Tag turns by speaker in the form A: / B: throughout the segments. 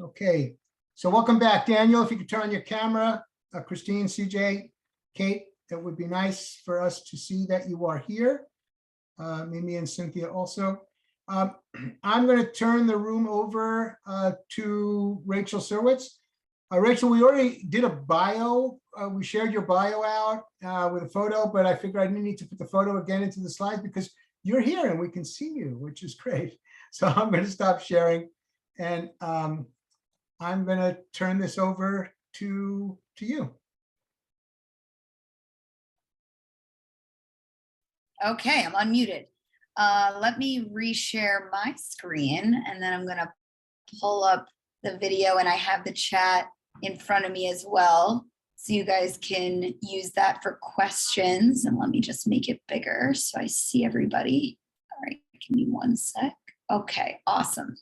A: Okay, so welcome back, Daniel. If you could turn on your camera, Christine, CJ, Kate, that would be nice for us to see that you are here. Mimi and Cynthia also. I'm going to turn the room over to Rachell Surwitz. Rachell, we already did a bio. We shared your bio out with a photo, but I figured I didn't need to put the photo again into the slides because you're here and we can see you, which is great. So I'm going to stop sharing and I'm going to turn this over to you.
B: Okay, I'm unmuted. Let me reshare my screen and then I'm going to pull up the video and I have the chat in front of me as well. So you guys can use that for questions. And let me just make it bigger so I see everybody. All right, give me one sec. Okay, awesome.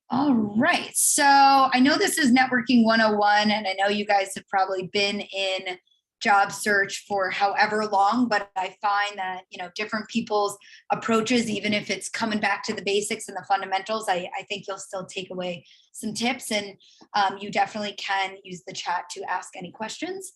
B: All right, so I know this is Networking 101 and I know you guys have probably been in job search for however long, but I find that, you know, different people's approaches, even if it's coming back to the basics and the fundamentals, I think you'll still take away some tips and you definitely can use the chat to ask any questions.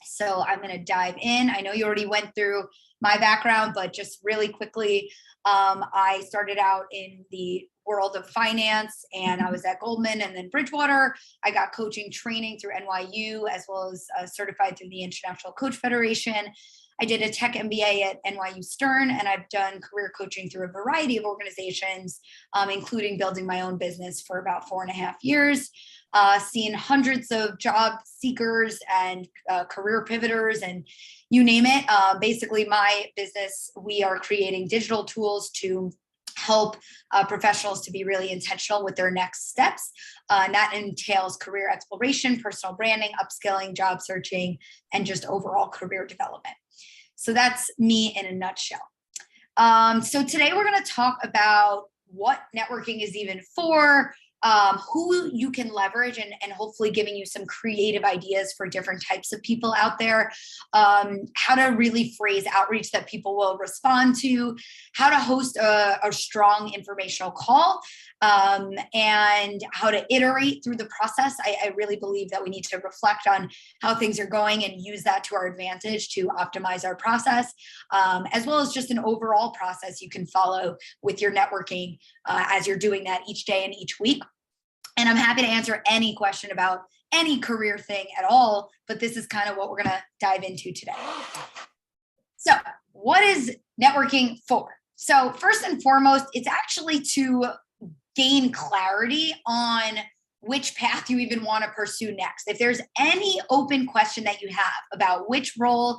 B: So I'm going to dive in. I know you already went through my background, but just really quickly, I started out in the world of finance and I was at Goldman and then Bridgewater. I got coaching training through NYU as well as certified through the International Coach Federation. I did a tech MBA at NYU Stern and I've done career coaching through a variety of organizations, including building my own business for about 4.5 years. Seen hundreds of job seekers and career pivoters and you name it. Basically my business, we are creating digital tools to help professionals to be really intentional with their next steps. And that entails career exploration, personal branding, upskilling, job searching, and just overall career development. So that's me in a nutshell. So today we're going to talk about what networking is even for, who you can leverage and hopefully giving you some creative ideas for different types of people out there, how to really phrase outreach that people will respond to, how to host a strong informational call, and how to iterate through the process. I really believe that we need to reflect on how things are going and use that to our advantage to optimize our process, as well as just an overall process you can follow with your networking as you're doing that each day and each week. And I'm happy to answer any question about any career thing at all, but this is kind of what we're going to dive into today. So what is networking for? So first and foremost, it's actually to gain clarity on which path you even want to pursue next. If there's any open question that you have about which role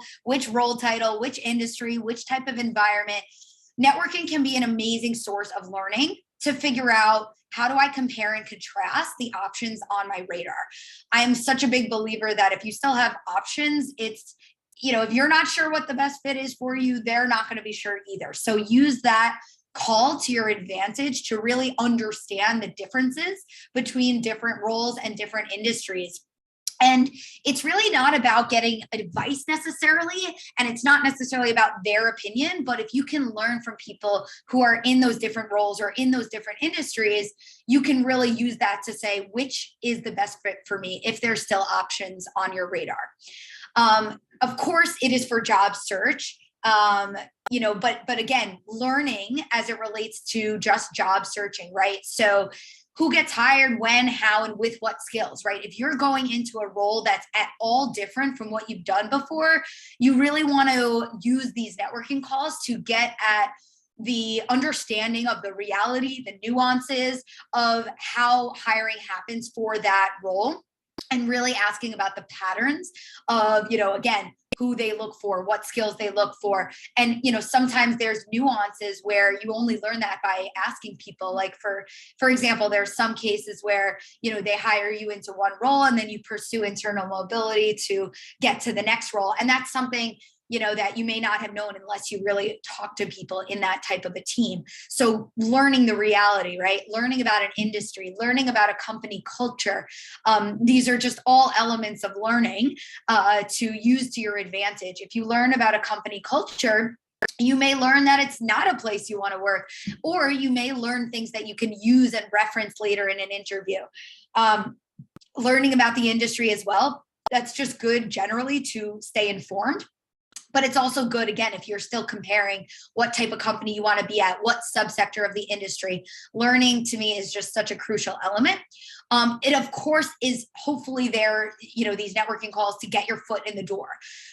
B: title, which industry, which type of environment, networking can be an amazing source of learning to figure out how do I compare and contrast the options on my radar. I am such a big believer that if you still have options, it's, you know, if you're not sure what the best fit is for you, they're not going to be sure either. So use that call to your advantage to really understand the differences between different roles and different industries. And it's really not about getting advice necessarily, and it's not necessarily about their opinion, but if you can learn from people who are in those different roles or in those different industries, you can really use that to say, which is the best fit for me if there's still options on your radar. Of course, it is for job search. You know, but again, learning as it relates to just job searching, right? So who gets hired, when, how, and with what skills, right? If you're going into a role that's at all different from what you've done before, you really want to use these networking calls to get at the understanding of the reality, the nuances of how hiring happens for that role, and really asking about the patterns of, you know, again, who they look for, what skills they look for. And, you know, sometimes there's nuances where you only learn that by asking people. Like for example, there's some cases where, you know, they hire you into one role and then you pursue internal mobility to get to the next role. And that's something, you know, that you may not have known unless you really talk to people in that type of a team. So learning the reality, right? Learning about an industry, learning about a company culture. These are just all elements of learning to use to your advantage. If you learn about a company culture, you may learn that it's not a place you want to work, or you may learn things that you can use and reference later in an interview. Learning about the industry as well. That's just good generally to stay informed. But it's also good, again, if you're still comparing what type of company you want to be at, what subsector of the industry. Learning to me is just such a crucial element. It, of course, is hopefully there, these networking calls to get your foot in the door,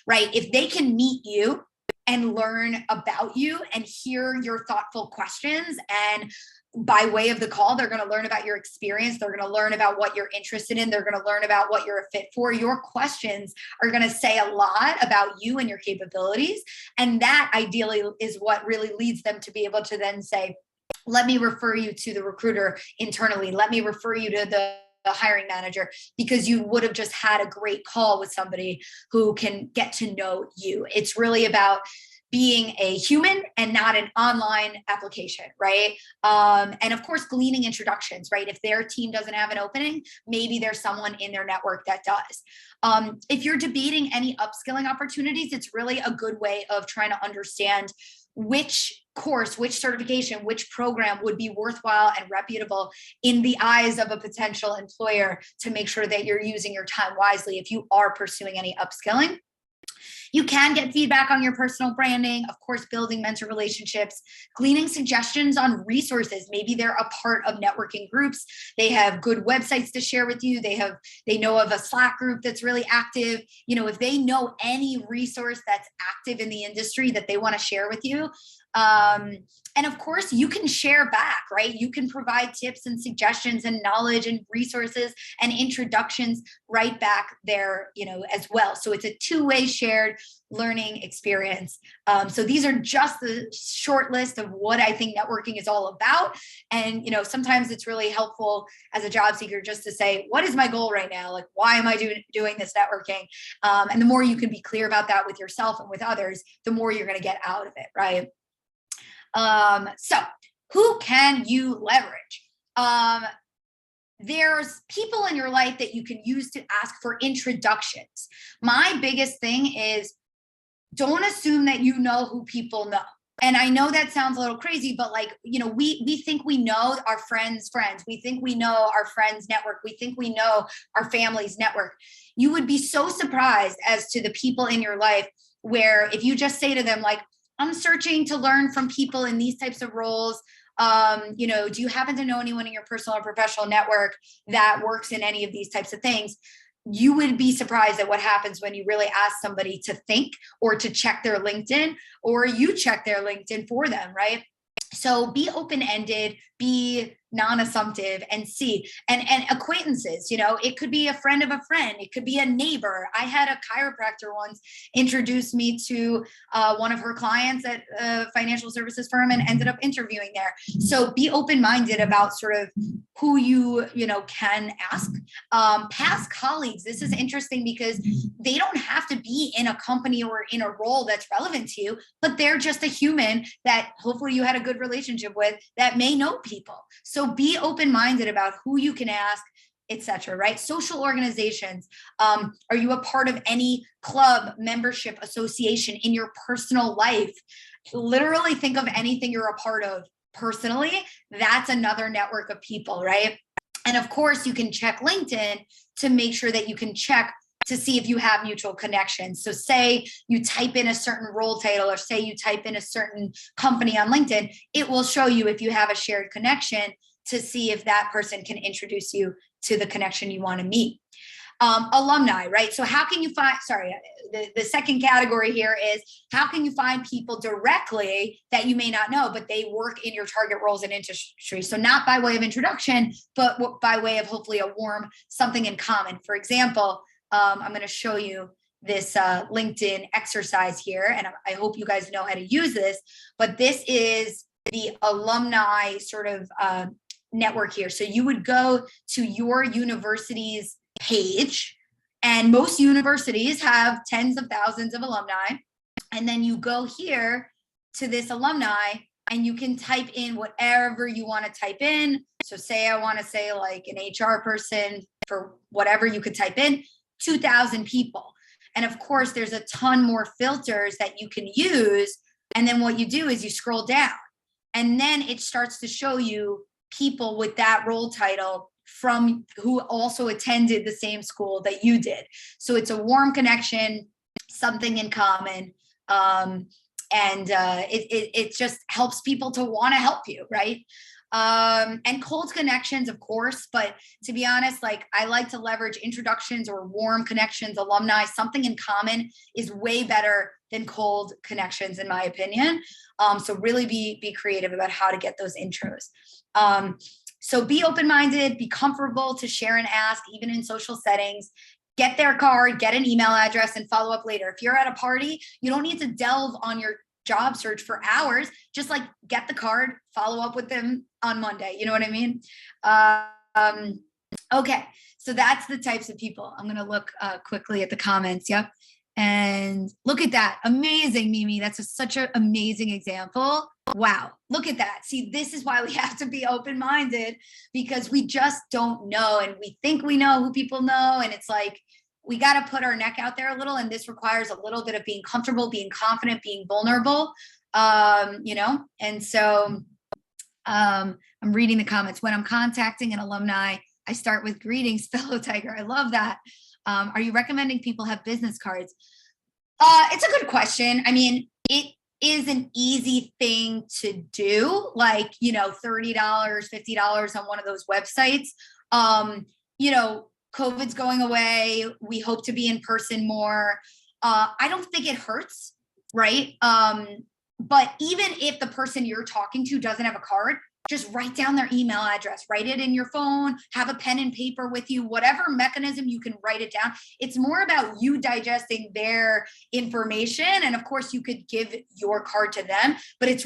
B: right? If they can meet you and learn about you and hear your thoughtful questions, and by way of the call, they're going to learn about your experience. They're going to learn about what you're interested in. They're going to learn about what you're a fit for. Your questions are going to say a lot about you and your capabilities. And that ideally is what really leads them to be able to then say, let me refer you to the recruiter internally. Let me refer you to the hiring manager, because you would have just had a great call with somebody who can get to know you. It's really about being a human and not an online application, right? And of course, gleaning introductions, right? If their team doesn't have an opening, maybe there's someone in their network that does. If you're debating any upskilling opportunities, it's really a good way of trying to understand which course, which certification, which program would be worthwhile and reputable in the eyes of a potential employer, to make sure that you're using your time wisely if you are pursuing any upskilling. You can get feedback on your personal branding, of course, building mentor relationships, gleaning suggestions on resources. Maybe they're a part of networking groups. They have good websites to share with you. They know of a Slack group that's really active. If they know any resource that's active in the industry that they want to share with you. And of course, you can share back, right? You can provide tips and suggestions and knowledge and resources and introductions right back there, as well. So it's a two-way shared learning experience. So these are just the short list of what I think networking is all about. And, sometimes it's really helpful as a job seeker just to say, what is my goal right now? Like, why am I doing this networking? And the more you can be clear about that with yourself and with others, the more you're going to get out of it, right? So who can you leverage? There's people in your life that you can use to ask for introductions. My biggest thing is, don't assume that you know who people know. And I know that sounds a little crazy, but we think we know our friends' friends. We think we know our friends' network. We think we know our family's network. You would be so surprised as to the people in your life where if you just say to them, like, I'm searching to learn from people in these types of roles. Do you happen to know anyone in your personal or professional network that works in any of these types of things? You would be surprised at what happens when you really ask somebody to think or to check their LinkedIn, or you check their LinkedIn for them, right? So be open-ended, be non-assumptive, and see. And acquaintances, it could be a friend of a friend. It could be a neighbor. I had a chiropractor once introduce me to one of her clients at a financial services firm and ended up interviewing there. So be open-minded about sort of who you can ask. Past colleagues, this is interesting because they don't have to be in a company or in a role that's relevant to you, but they're just a human that hopefully you had a good relationship with that may know people. So be open-minded about who you can ask, etc. Right? Social organizations. Are you a part of any club, membership, association in your personal life? Literally think of anything you're a part of personally. That's another network of people, right? And of course, you can check LinkedIn to make sure that you can check to see if you have mutual connections. So say you type in a certain role title, or say you type in a certain company on LinkedIn, it will show you if you have a shared connection to see if that person can introduce you to the connection you want to meet. Alumni, right? So how can you find, the second category here is how can you find people directly that you may not know, but they work in your target roles and industry. So not by way of introduction, but by way of hopefully a warm something in common. For example, I'm going to show you this LinkedIn exercise here, and I hope you guys know how to use this, but this is the alumni sort of network here. So you would go to your university's page, and most universities have tens of thousands of alumni, and then you go here to this alumni and you can type in whatever you want to type in. So say I want to say like an HR person for whatever, you could type in 2,000 people. And of course, there's a ton more filters that you can use. And then what you do is you scroll down, and then it starts to show you people with that role title from who also attended the same school that you did. So it's a warm connection, something in common. It just helps people to want to help you, right? And cold connections, of course, but to be honest, like I like to leverage introductions or warm connections, alumni, something in common is way better than cold connections, in my opinion. So really be creative about how to get those intros. So be open-minded, be comfortable to share and ask, even in social settings. Get their card, get an email address, and follow up later. If you're at a party, you don't need to delve on your job search for hours. Just like get the card, follow up with them on Monday. You know what I mean? Okay, so that's the types of people. I'm gonna look quickly at the comments. Yep. And look at that. Amazing, Mimi. That's such an amazing example. Wow, look at that. See, this is why we have to be open-minded, because we just don't know, and we think we know who people know, and it's like, we got to put our neck out there a little, and this requires a little bit of being comfortable, being confident, being vulnerable, you know? And so I'm reading the comments. When I'm contacting an alumni, I start with greetings, fellow Tiger. I love that. Are you recommending people have business cards? It's a good question. I mean, it is an easy thing to do, like, you know, $30, $50 on one of those websites. You know, COVID's going away. We hope to be in person more. I don't think it hurts, right? But even if the person you're talking to doesn't have a card, just write down their email address, write it in your phone, have a pen and paper with you, whatever mechanism you can write it down. It's more about you digesting their information. And of course you could give your card to them, but it's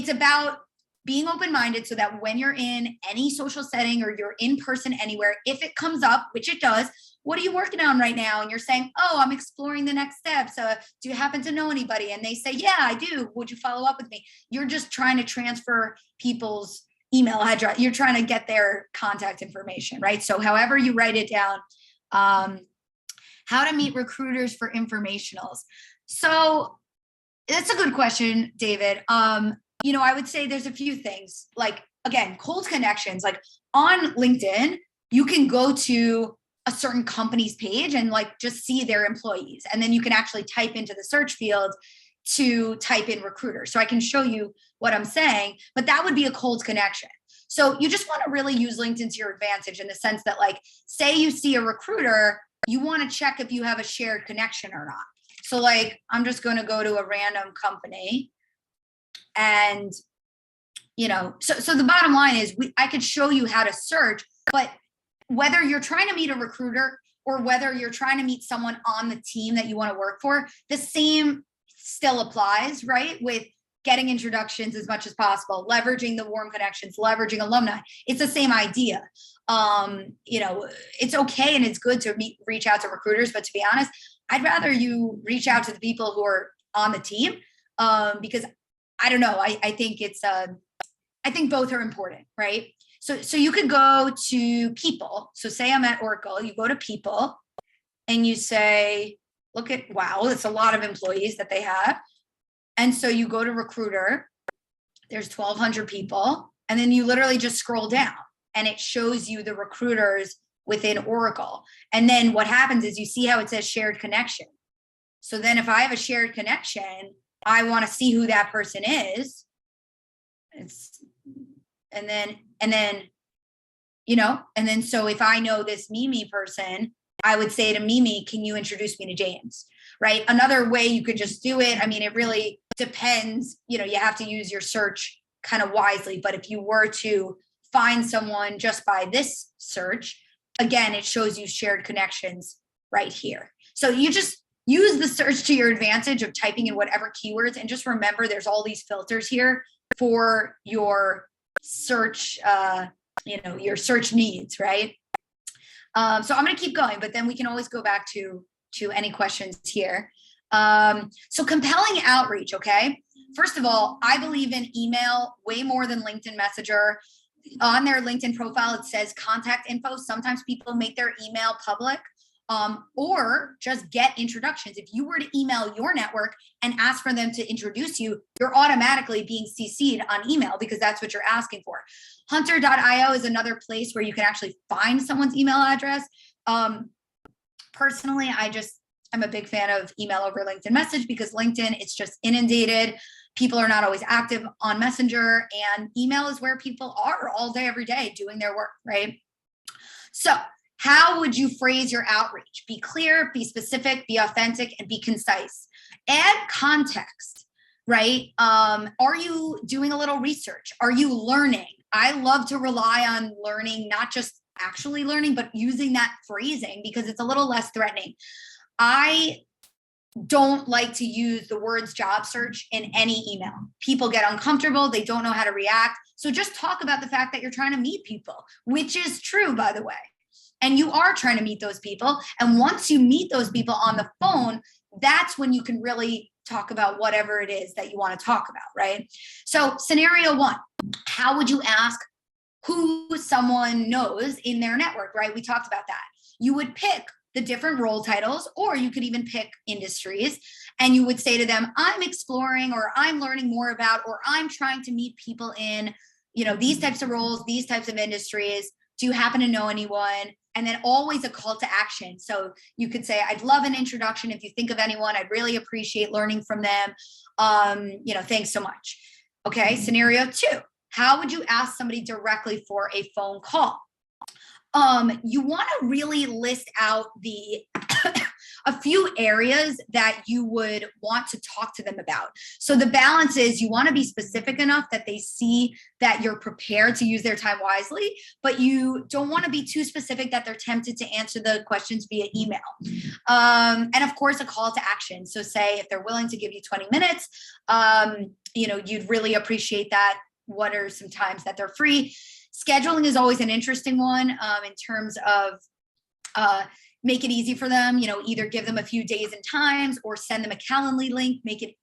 B: about being open-minded so that when you're in any social setting or you're in person anywhere, if it comes up, which it does, what are you working on right now? And you're saying, oh, I'm exploring the next steps. Do you happen to know anybody? And they say, yeah, I do. Would you follow up with me? You're just trying to transfer people's email address. You're trying to get their contact information, right? So however you write it down, how to meet recruiters for informationals. So that's a good question, David. You know, I would say there's a few things, like, again, cold connections, like on LinkedIn, you can go to a certain company's page and like just see their employees. And then you can actually type into the search field to type in recruiter. So I can show you what I'm saying, but that would be a cold connection. So you just want to really use LinkedIn to your advantage in the sense that, like, say you see a recruiter, you want to check if you have a shared connection or not. So like, I'm just going to go to a random company and, you know, so the bottom line is I could show you how to search, but whether you're trying to meet a recruiter or whether you're trying to meet someone on the team that you want to work for, the same still applies, right? With getting introductions as much as possible, leveraging the warm connections, leveraging alumni. It's the same idea. You know, it's okay and it's good to reach out to recruiters, but to be honest, I'd rather you reach out to the people who are on the team, because I don't know, I think I think both are important, right? So you could go to people. So say I'm at Oracle, you go to people and you say, look at, wow, it's a lot of employees that they have. And so you go to recruiter, there's 1,200 people, and then you literally just scroll down and it shows you the recruiters within Oracle. And then what happens is you see how it says shared connection. So then if I have a shared connection, I want to see who that person is. And then, you know, and then so if I know this Mimi person, I would say to Mimi, can you introduce me to James, right? Another way you could just do it, I mean, it really depends, you know, you have to use your search kind of wisely, but if you were to find someone just by this search, again, it shows you shared connections right here. So you just use the search to your advantage of typing in whatever keywords, and just remember there's all these filters here for your search, you know, your search needs, right? So I'm going to keep going, but then we can always go back to any questions here. So compelling outreach. Okay. First of all, I believe in email way more than LinkedIn Messenger. On their LinkedIn profile, it says contact info. Sometimes people make their email public. or just get introductions. If you were to email your network and ask for them to introduce you, you're automatically being CC'd on email because that's what you're asking for. Hunter.io is another place where you can actually find someone's email address. Personally, I'm a big fan of email over LinkedIn message because LinkedIn, it's just inundated. People are not always active on Messenger, and email is where people are all day, every day doing their work, right? So how would you phrase your outreach? Be clear, be specific, be authentic, and be concise. Add context, right? Are you doing a little research? Are you learning? I love to rely on learning, not just actually learning, but using that phrasing because it's a little less threatening. I don't like to use the words job search in any email. People get uncomfortable. They don't know how to react. So just talk about the fact that you're trying to meet people, which is true, by the way. And you are trying to meet those people. And once you meet those people on the phone, that's when you can really talk about whatever it is that you want to talk about, right? So scenario one, how would you ask who someone knows in their network, right? We talked about that. You would pick the different role titles, or you could even pick industries, and you would say to them, I'm exploring, or I'm learning more about, or I'm trying to meet people in, these types of roles, these types of industries. Do you happen to know anyone? And then always a call to action. So you could say, I'd love an introduction. If you think of anyone, I'd really appreciate learning from them. Thanks so much. Okay, scenario two, how would you ask somebody directly for a phone call? You want to really list out a few areas that you would want to talk to them about. So the balance is you want to be specific enough that they see that you're prepared to use their time wisely, but you don't want to be too specific that they're tempted to answer the questions via email. And of course, a call to action. So say if they're willing to give you 20 minutes, you'd really appreciate that. What are some times that they're free? Scheduling is always an interesting one in terms of make it easy for them, either give them a few days and times or send them a Calendly link, make it,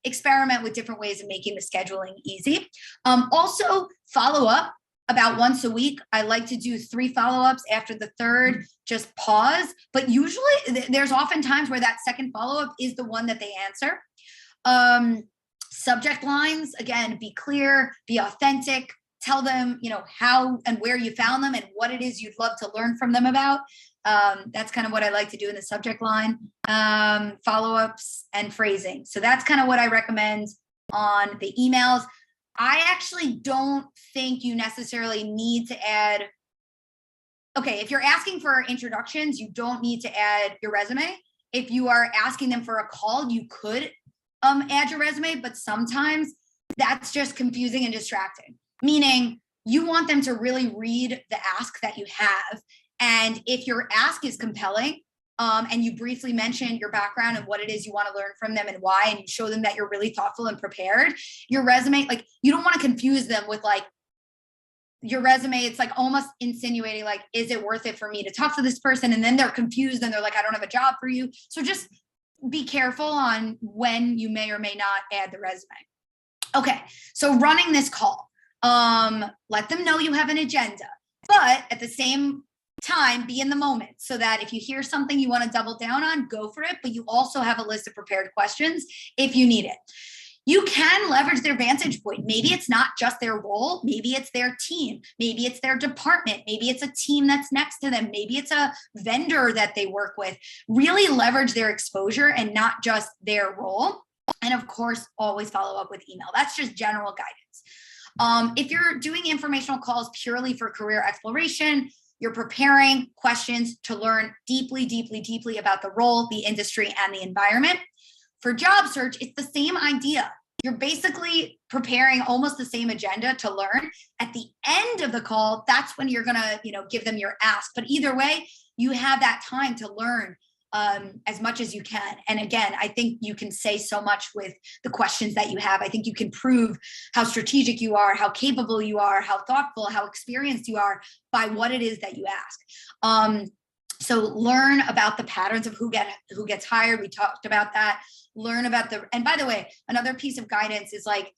B: experiment with different ways of making the scheduling easy. Also follow up about once a week. I like to do 3 follow-ups. After the third, just pause. But usually there's often times where that second follow-up is the one that they answer. Subject lines, again, be clear, be authentic. Tell them, how and where you found them and what it is you'd love to learn from them about. That's kind of what I like to do in the subject line, follow-ups and phrasing. So that's kind of what I recommend on the emails. I actually don't think you necessarily need to add, okay, if you're asking for introductions, you don't need to add your resume. If you are asking them for a call, you could add your resume, but sometimes that's just confusing and distracting. Meaning you want them to really read the ask that you have. And if your ask is compelling and you briefly mention your background and what it is you want to learn from them and why, and you show them that you're really thoughtful and prepared, your resume, you don't want to confuse them with your resume. It's almost insinuating, is it worth it for me to talk to this person? And then they're confused and they're like, I don't have a job for you. So just be careful on when you may or may not add the resume. Okay, so running this call. Let them know you have an agenda, but at the same time, be in the moment so that if you hear something you want to double down on, go for it, but you also have a list of prepared questions if you need it. You can leverage their vantage point. Maybe it's not just their role. Maybe it's their team. Maybe it's their department. Maybe it's a team that's next to them. Maybe it's a vendor that they work with. Really leverage their exposure and not just their role. And of course, always follow up with email. That's just general guidance. If you're doing informational calls purely for career exploration, you're preparing questions to learn deeply, deeply, deeply about the role, the industry, and the environment. For job search, it's the same idea. You're basically preparing almost the same agenda to learn. At the end of the call, that's when you're gonna, give them your ask. But either way, you have that time to learn as much as you can. And again, I think you can say so much with the questions that you have. I think you can prove how strategic you are, how capable you are, how thoughtful, how experienced you are by what it is that you ask. So learn about the patterns of who gets hired. We talked about that. Learn about and by the way, another piece of guidance is I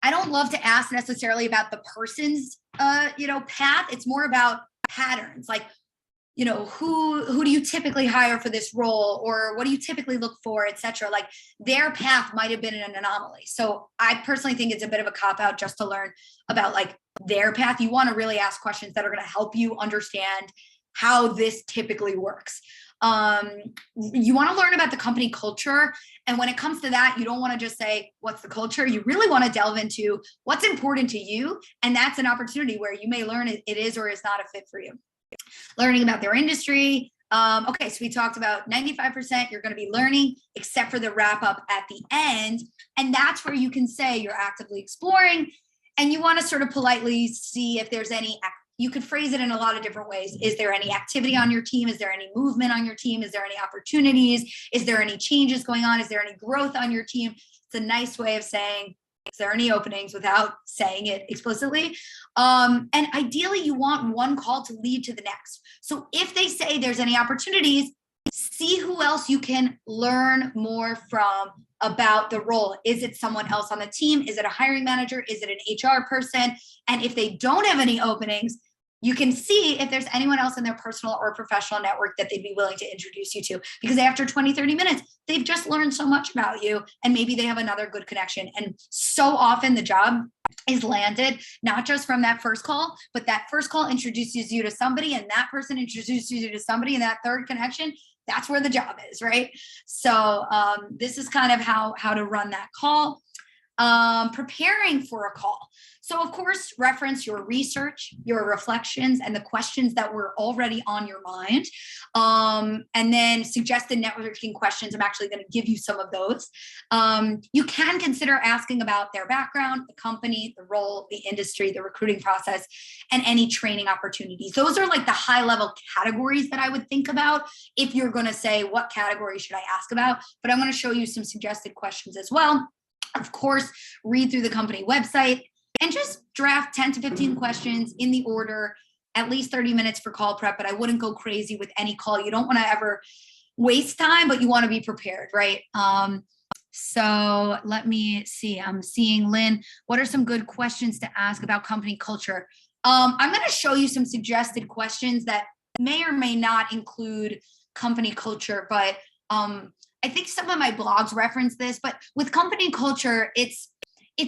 B: don't love to ask necessarily about the person's, path. It's more about patterns. who do you typically hire for this role, or what do you typically look for, etc. Like their path might have been an anomaly. So I personally think it's a bit of a cop-out just to learn about like their path. You want to really ask questions that are going to help you understand how this typically works. You want to learn about the company culture. And when it comes to that, you don't want to just say, what's the culture? You really want to delve into what's important to you. And that's an opportunity where you may learn it is or is not a fit for you. Learning about their industry. Okay, so we talked about 95% you're going to be learning, except for the wrap up at the end. And that's where you can say you're actively exploring, and you want to sort of politely see if there's any, you could phrase it in a lot of different ways. Is there any activity on your team? Is there any movement on your team? Is there any opportunities? Is there any changes going on? Is there any growth on your team? It's a nice way of saying, is there any openings without saying it explicitly? And ideally, you want one call to lead to the next. So if they say there's any opportunities, see who else you can learn more from about the role. Is it someone else on the team? Is it a hiring manager? Is it an HR person? And if they don't have any openings, you can see if there's anyone else in their personal or professional network that they'd be willing to introduce you to, because after 20, 30 minutes, they've just learned so much about you, and maybe they have another good connection. And so often the job is landed, not just from that first call, but that first call introduces you to somebody, and that person introduces you to somebody, and that third connection, that's where the job is, right? So this is kind of how to run that call. Preparing for a call. So of course, reference your research, your reflections, and the questions that were already on your mind. And then suggested networking questions. I'm actually going to give you some of those. You can consider asking about their background, the company, the role, the industry, the recruiting process, and any training opportunities. Those are like the high level categories that I would think about if you're going to say, what category should I ask about? But I'm going to show you some suggested questions as well. Of course, read through the company website and just draft 10 to 15 questions in the order, at least 30 minutes for call prep, but I wouldn't go crazy with any call. You don't want to ever waste time, but you want to be prepared, right? So let me see. I'm seeing Lynn. What are some good questions to ask about company culture? I'm going to show you some suggested questions that may or may not include company culture, but I think some of my blogs reference this, but with company culture, it's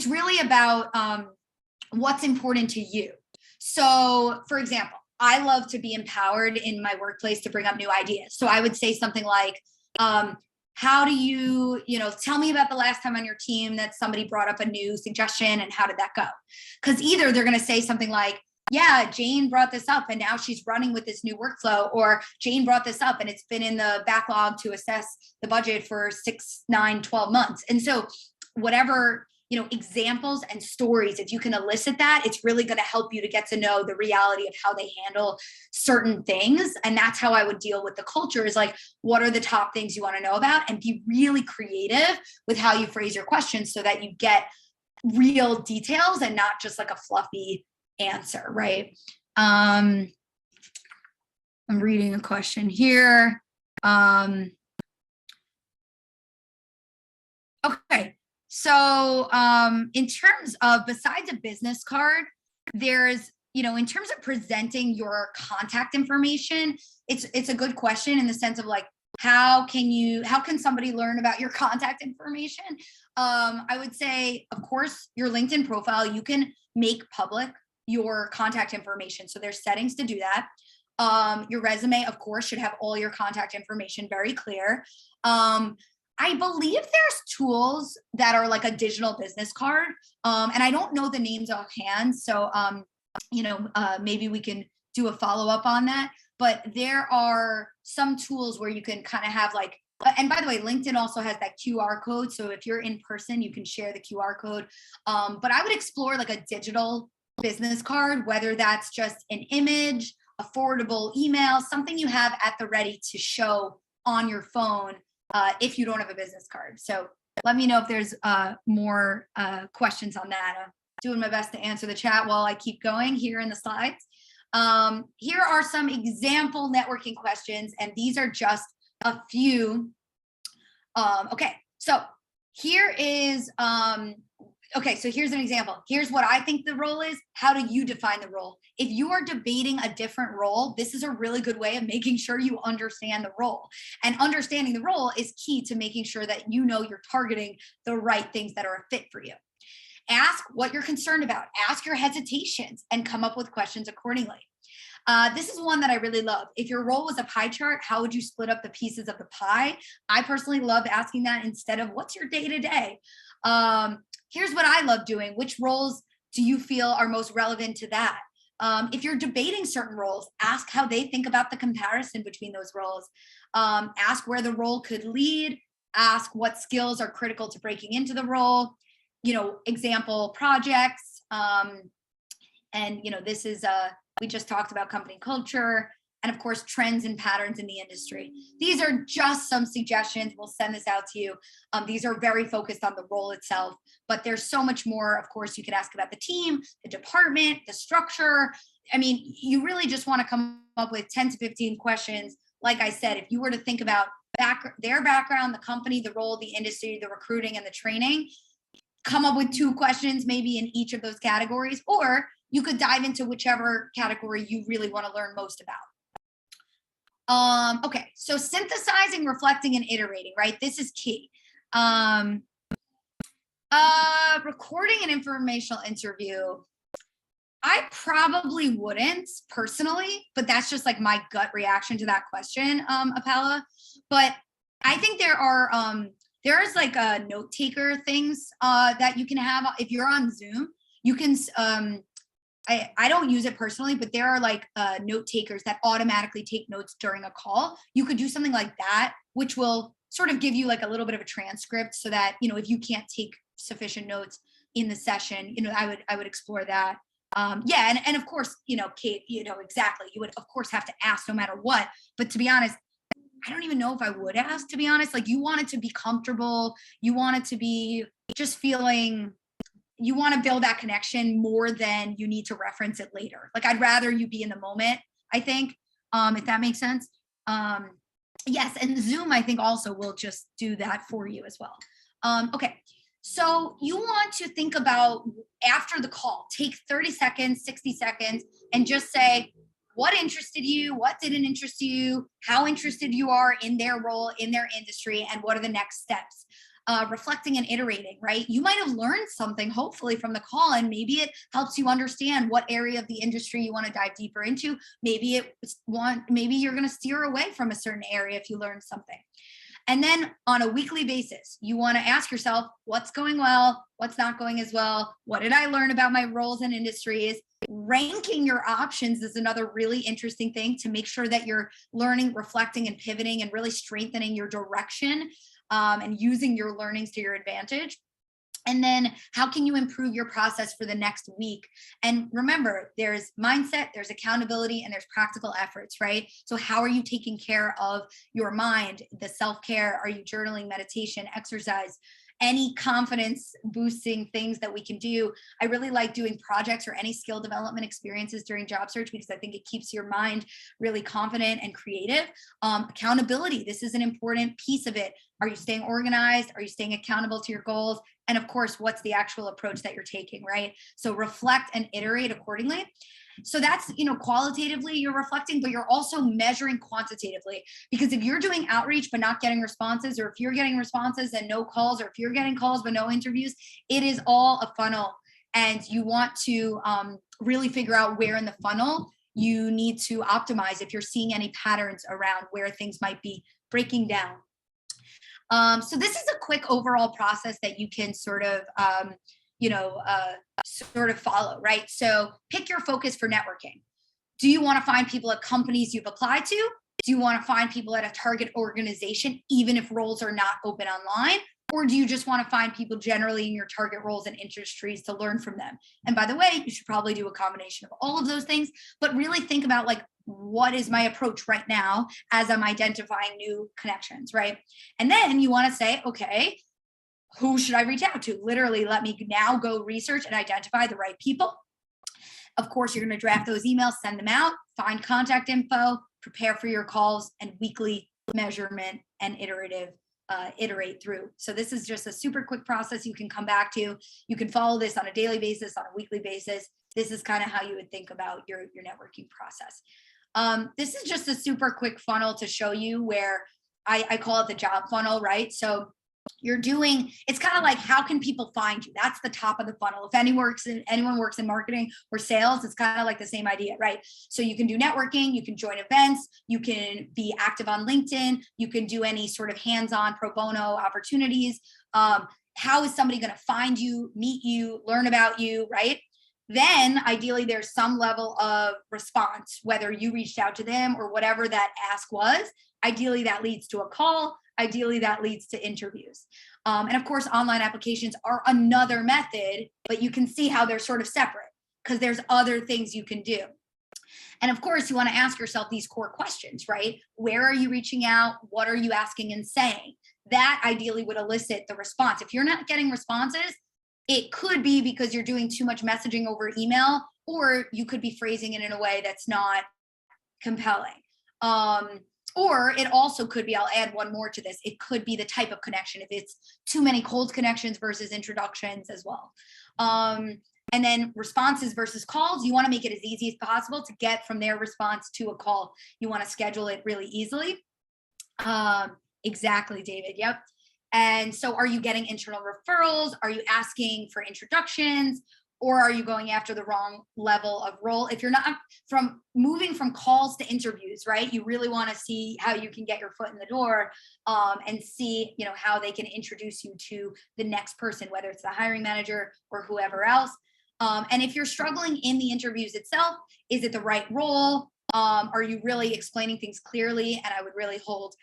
B: really about what's important to you. So for example, I love to be empowered in my workplace to bring up new ideas. So I would say something like, how do you tell me about the last time on your team that somebody brought up a new suggestion and how did that go? Because either they're going to say something like, yeah, Jane brought this up and now she's running with this new workflow, or Jane brought this up and it's been in the backlog to assess the budget for 6, 9, 12 months. And so whatever, examples and stories, if you can elicit that, it's really going to help you to get to know the reality of how they handle certain things. And that's how I would deal with the culture, is like, what are the top things you want to know about, and be really creative with how you phrase your questions so that you get real details and not just like a fluffy answer, right? I'm reading a question here. Okay, so in terms of, besides a business card, there's, in terms of presenting your contact information, it's a good question in the sense of like, how can somebody learn about your contact information? I would say, of course, your LinkedIn profile, you can make public your contact information. So there's settings to do that. Your resume, of course, should have all your contact information very clear. I believe there's tools that are like a digital business card. And I don't know the names offhand. So, maybe we can do a follow-up on that. But there are some tools where you can kind of have like, and by the way, LinkedIn also has that QR code. So if you're in person, you can share the QR code. But I would explore like a digital business card, whether that's just an image, a forwardable email, something you have at the ready to show on your phone if you don't have a business card. So let me know if there's more questions on that. I'm doing my best to answer the chat while I keep going here in the slides. Here are some example networking questions, and these are just a few. Okay, so here is okay, so here's an example. Here's what I think the role is. How do you define the role? If you are debating a different role, this is a really good way of making sure you understand the role. And understanding the role is key to making sure that you know you're targeting the right things that are a fit for you. Ask what you're concerned about. Ask your hesitations and come up with questions accordingly. This is one that I really love. If your role was a pie chart, how would you split up the pieces of the pie? I personally love asking that instead of what's your day-to-day? Here's what I love doing. Which roles do you feel are most relevant to that? If you're debating certain roles, ask how they think about the comparison between those roles. Ask where the role could lead. Ask what skills are critical to breaking into the role. You know, example projects. And, you know, this is, we just talked about company culture. And of course, trends and patterns in the industry. These are just some suggestions. We'll send this out to you. These are very focused on the role itself, but there's so much more. Of course, you could ask about the team, the department, the structure. I mean, you really just want to come up with 10 to 15 questions. Like I said, if you were to think about their background, the company, the role, the industry, the recruiting, and the training, come up with 2 questions maybe in each of those categories, or you could dive into whichever category you really want to learn most about. Okay, so synthesizing, reflecting, and iterating, right? This is key. Recording an informational interview, I probably wouldn't personally, but that's just like my gut reaction to that question, Apella. But I think there's like a note taker things that you can have. If you're on Zoom, you can, I don't use it personally, but there are like note takers that automatically take notes during a call. You could do something like that, which will sort of give you like a little bit of a transcript so that, you know, if you can't take sufficient notes in the session, you know, I would explore that. Yeah, and of course, you know, Kate, you know, exactly. You would of course have to ask no matter what, but to be honest, I don't even know if I would ask, to be honest. Like, you want it to be comfortable. You want it to be just feeling, you want to build that connection more than you need to reference it later. Like, I'd rather you be in the moment, I think, if that makes sense. Yes, and Zoom, I think, also will just do that for you as well. Okay, so you want to think about after the call, take 30 seconds, 60 seconds, and just say, what interested you? What didn't interest you? How interested you are in their role, in their industry, and what are the next steps? Reflecting and iterating, right? You might have learned something, hopefully, from the call, and maybe it helps you understand what area of the industry you want to dive deeper into. Maybe you're going to steer away from a certain area if you learn something. And then on a weekly basis, you want to ask yourself, what's going well? What's not going as well? What did I learn about my roles and industries? Ranking your options is another really interesting thing to make sure that you're learning, reflecting, and pivoting and really strengthening your direction and using your learnings to your advantage. And then how can you improve your process for the next week? And remember, there's mindset, there's accountability, and there's practical efforts, right? So how are you taking care of your mind, the self-care? Are you journaling, meditation, exercise? Any confidence boosting things that we can do. I really like doing projects or any skill development experiences during job search because I think it keeps your mind really confident and creative. Accountability, this is an important piece of it. Are you staying organized? Are you staying accountable to your goals? And of course, what's the actual approach that you're taking, right? So reflect and iterate accordingly. So that's, you know, qualitatively you're reflecting, but you're also measuring quantitatively, because if you're doing outreach but not getting responses, or if you're getting responses and no calls, or if you're getting calls but no interviews, it is all a funnel. And you want to really figure out where in the funnel you need to optimize if you're seeing any patterns around where things might be breaking down. So this is a quick overall process that you can sort of, sort of follow, right? So pick your focus for networking. Do you want to find people at companies you've applied to? Do you want to find people at a target organization, even if roles are not open online? Or do you just want to find people generally in your target roles and industries to learn from them? And by the way, you should probably do a combination of all of those things, but really think about, like, what is my approach right now as I'm identifying new connections, right? And then you want to say, okay, who should I reach out to? Literally, let me now go research and identify the right people. Of course, you're going to draft those emails, send them out, find contact info, prepare for your calls, and weekly measurement and iterative iterate through. So this is just a super quick process you can come back to. You can follow this on a daily basis, on a weekly basis. This is kind of how you would think about your networking process. This is just a super quick funnel to show you where I call it the job funnel, right? So you're doing, it's kind of like, how can people find you? That's the top of the funnel. If anyone works in marketing or sales, it's kind of like the same idea, right? So you can do networking, you can join events, you can be active on LinkedIn, you can do any sort of hands-on pro bono opportunities. How is somebody going to find you, meet you, learn about you, right? Then ideally there's some level of response, whether you reached out to them or whatever that ask was. Ideally that leads to a call. Ideally that leads to interviews. And of course, online applications are another method, but you can see how they're sort of separate because there's other things you can do. And of course, you want to ask yourself these core questions, right? Where are you reaching out? What are you asking and saying? That ideally would elicit the response. If you're not getting responses, it could be because you're doing too much messaging over email, or you could be phrasing it in a way that's not compelling. Or it also could be, I'll add one more to this, it could be the type of connection, if it's too many cold connections versus introductions as well. And then responses versus calls, you want to make it as easy as possible to get from their response to a call. You want to schedule it really easily. Exactly, David. Yep. And so are you getting internal referrals? Are you asking for introductions? Or are you going after the wrong level of role? If you're not moving from calls to interviews, right? You really want to see how you can get your foot in the door and see, how they can introduce you to the next person, whether it's the hiring manager or whoever else. And if you're struggling in the interviews itself, is it the right role? Are you really explaining things clearly? And I would really hold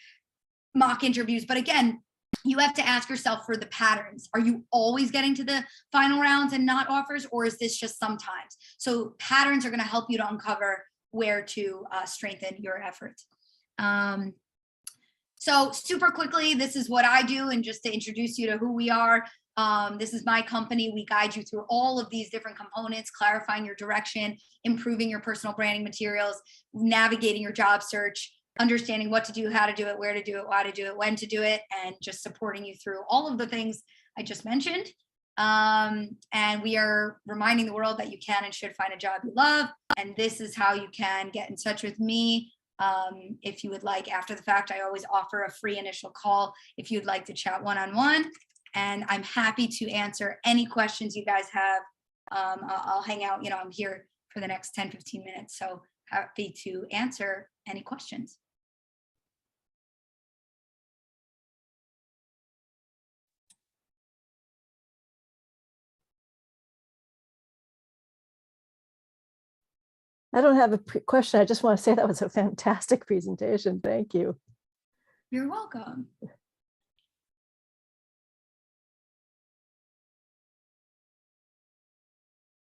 B: mock interviews. But again, you have to ask yourself for the patterns. Are you always getting to the final rounds and not offers, or is this just sometimes? So patterns are going to help you to uncover where to strengthen your efforts. So super quickly, this is what I do. And just to introduce you to who we are, this is my company. We guide you through all of these different components, clarifying your direction, improving your personal branding materials, navigating your job search, understanding what to do, how to do it, where to do it, why to do it, when to do it, and just supporting you through all of the things I just mentioned. And we are reminding the world that you can and should find a job you love. And this is how you can get in touch with me. If you would like, after the fact, I always offer a free initial call if you'd like to chat one-on-one. And I'm happy to answer any questions you guys have. I'll hang out, I'm here for the next 10, 15 minutes. So happy to answer any questions.
C: I don't have a question. I just want to say that was a fantastic presentation. Thank you.
B: You're welcome.